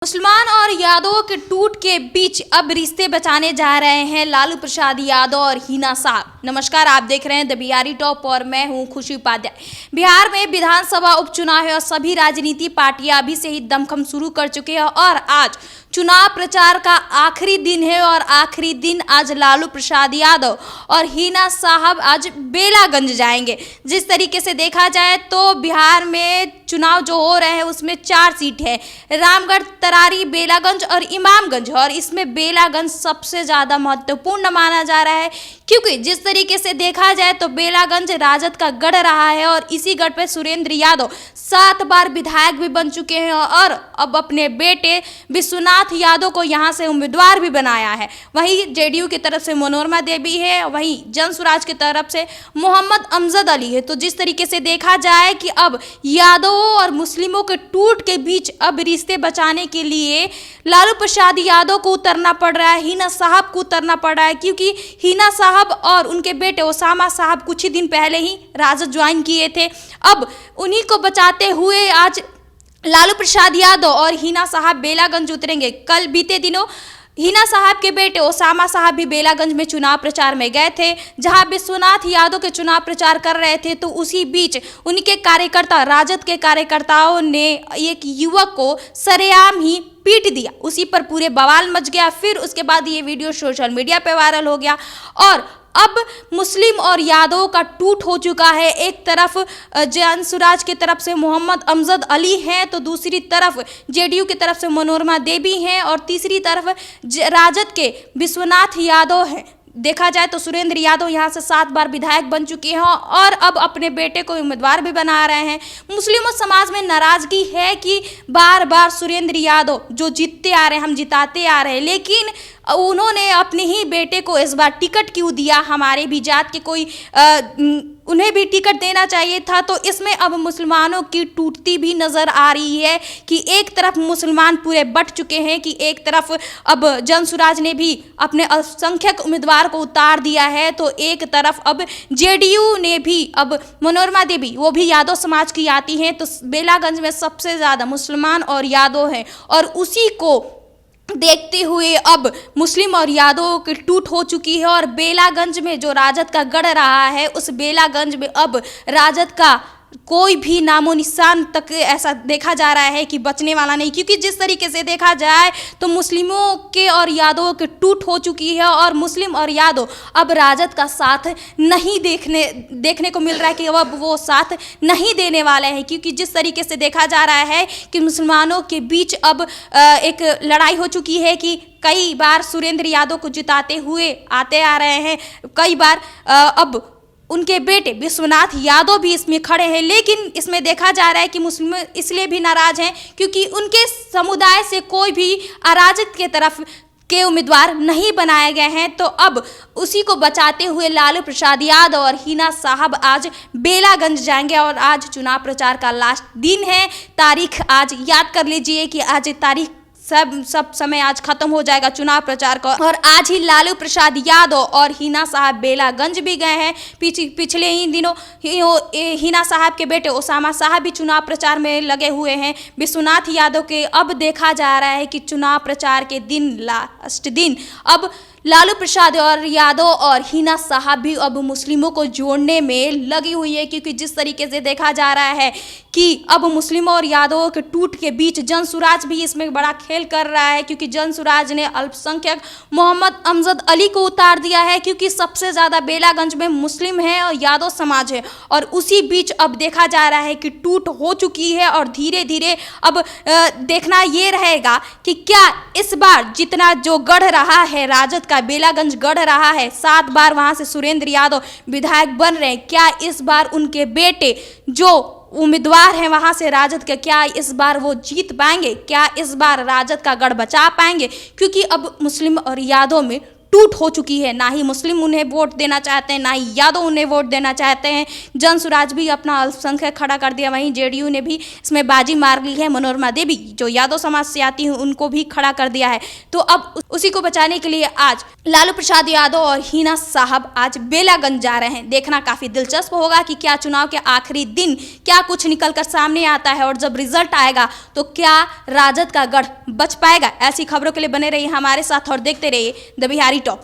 मुसलमान और यादव के टूट के बीच अब रिश्ते बचाने जा रहे हैं लालू प्रसाद यादव और हिना साहब। नमस्कार, आप देख रहे हैं द बिहारी टॉप और मैं हूं खुशी उपाध्याय। बिहार में विधानसभा उपचुनाव है और सभी राजनीति पार्टियां अभी से ही दमखम शुरू कर चुके हैं और आज चुनाव प्रचार का आखिरी दिन है और आखिरी दिन आज लालू प्रसाद यादव और हिना साहब आज बेलागंज जाएंगे। जिस तरीके से देखा जाए तो बिहार में चुनाव जो हो रहे हैं उसमें 4 सीट है, रामगढ़, तरारी, बेलागंज और इमामगंज, और इसमें बेलागंज सबसे ज़्यादा महत्वपूर्ण माना जा रहा है क्योंकि जिस तरीके से देखा जाए तो बेलागंज राजद का गढ़ रहा है और इसी गढ़ पे सुरेंद्र यादव 7 बार विधायक भी बन चुके हैं और अब अपने बेटे विश्वनाथ यादव को यहां से उम्मीदवार भी बनाया है। वहीं जेडीयू की तरफ से मनोरमा देवी है, वहीं जन स्वराज की तरफ से मोहम्मद अमजद अली है। तो जिस तरीके से देखा जाए कि अब यादवों और मुस्लिमों के टूट के बीच अब रिश्ते बचाने के लिए लालू प्रसाद यादव को उतरना पड़ रहा है, हिना साहब को उतरना पड़ रहा है क्योंकि हिना साहब और उनके बेटे ओसामा साहब कुछ ही दिन पहले ही राजद ज्वाइन किए थे। अब उन्हीं को बचाते हुए आज लालू प्रसाद यादव और हिना साहब बेलागंज उतरेंगे। कल बीते दिनों हिना साहब के बेटे ओसामा साहब भी बेलागंज में चुनाव प्रचार में गए थे, जहां विश्वनाथ यादव के चुनाव प्रचार कर रहे थे। तो उसी बीच उनके कार्यकर्ता, राजद के कार्यकर्ताओं ने एक युवक को सरेआम ही पीट दिया, उसी पर पूरे बवाल मच गया। फिर उसके बाद ये वीडियो सोशल मीडिया पे वायरल हो गया और अब मुस्लिम और यादव का टूट हो चुका है। एक तरफ जन स्वराज की तरफ से मोहम्मद अमजद अली हैं, तो दूसरी तरफ जेडीयू की तरफ से मनोरमा देवी हैं और तीसरी तरफ राजद के विश्वनाथ यादव हैं। देखा जाए तो सुरेंद्र यादव यहाँ से 7 बार विधायक बन चुके हैं और अब अपने बेटे को उम्मीदवार भी बना रहे हैं। मुस्लिमों समाज में नाराजगी है कि बार बार सुरेंद्र यादव जो जीतते आ रहे हैं, हम जिताते आ रहे हैं, लेकिन उन्होंने अपने ही बेटे को इस बार टिकट क्यों दिया? हमारे भी जात के कोई उन्हें भी टिकट देना चाहिए था। तो इसमें अब मुसलमानों की टूटती भी नज़र आ रही है कि एक तरफ मुसलमान पूरे बट चुके हैं कि एक तरफ अब जन स्वराज ने भी अपने अल्पसंख्यक उम्मीदवार को उतार दिया है, तो एक तरफ अब जेडीयू ने भी, अब मनोरमा देवी वो भी यादव समाज की आती हैं। तो बेलागंज में सबसे ज़्यादा मुसलमान और यादव हैं और उसी को देखते हुए अब मुस्लिम और यादव की टूट हो चुकी है और बेलागंज में जो राजद का गढ़ रहा है उस बेलागंज में अब राजद का कोई भी नामो निशान तक ऐसा देखा जा रहा है कि बचने वाला नहीं, क्योंकि जिस तरीके से देखा जाए तो मुस्लिमों के और यादवों के टूट हो चुकी है और मुस्लिम और यादव अब राजद का साथ नहीं देखने को मिल रहा है कि अब वो साथ नहीं देने वाले हैं, क्योंकि जिस तरीके से देखा जा रहा है कि मुसलमानों के बीच अब एक लड़ाई हो चुकी है कि कई बार सुरेंद्र यादव को जिताते हुए आते आ रहे हैं, कई बार अब उनके बेटे विश्वनाथ यादव भी इसमें खड़े हैं। लेकिन इसमें देखा जा रहा है कि मुस्लिम इसलिए भी नाराज हैं क्योंकि उनके समुदाय से कोई भी अराजक के तरफ के उम्मीदवार नहीं बनाए गए हैं। तो अब उसी को बचाते हुए लालू प्रसाद यादव और हिना साहब आज बेलागंज जाएंगे और आज चुनाव प्रचार का लास्ट दिन है। तारीख आज याद कर लीजिए कि आज तारीख सब समय आज खत्म हो जाएगा चुनाव प्रचार का और आज ही लालू प्रसाद यादव और हिना साहब बेलागंज भी गए हैं। पिछले ही दिनों हिना साहब के बेटे ओसामा साहब भी चुनाव प्रचार में लगे हुए हैं विश्वनाथ यादव के। अब देखा जा रहा है कि चुनाव प्रचार के दिन, लास्ट दिन, अब लालू प्रसाद और यादव और हिना साहब भी अब मुस्लिमों को जोड़ने में लगी हुई है, क्योंकि जिस तरीके से देखा जा रहा है कि अब मुस्लिमों और यादवों के टूट के बीच जन स्वराज भी इसमें बड़ा खेल कर रहा है, क्योंकि जन स्वराज ने अल्पसंख्यक मोहम्मद अमजद अली को उतार दिया है क्योंकि सबसे ज़्यादा बेलागंज में मुस्लिम है और यादव समाज है। और उसी बीच अब देखा जा रहा है कि टूट हो चुकी है और धीरे धीरे अब देखना ये रहेगा कि क्या इस बार जितना जो गढ़ रहा है राजद का, बेलागंज गढ़ रहा है, 7 बार वहां से सुरेंद्र यादव विधायक बन रहे हैं, क्या इस बार उनके बेटे जो उम्मीदवार हैं वहां से राजद के, क्या इस बार वो जीत पाएंगे? क्या इस बार राजद का गढ़ बचा पाएंगे? क्योंकि अब मुस्लिम और यादव में टूट हो चुकी है। ना ही मुस्लिम उन्हें वोट देना चाहते हैं, ना ही यादव उन्हें वोट देना चाहते हैं। जन स्वराज भी अपना अल्पसंख्यक खड़ा कर दिया, वहीं जेडीयू ने भी इसमें बाजी मार ली है। मनोरमा देवी जो यादव समाज से आती हैं उनको भी खड़ा कर दिया है। तो अब उसी को बचाने के लिए आज लालू प्रसाद यादव और हिना साहब आज बेलागंज जा रहे हैं। देखना काफी दिलचस्प होगा कि क्या चुनाव के आखिरी दिन क्या कुछ निकलकर सामने आता है और जब रिजल्ट आएगा तो क्या राजद का गढ़ बच पाएगा। ऐसी खबरों के लिए बने रहिए हमारे साथ और देखते रहिए द बिहारी टॉप।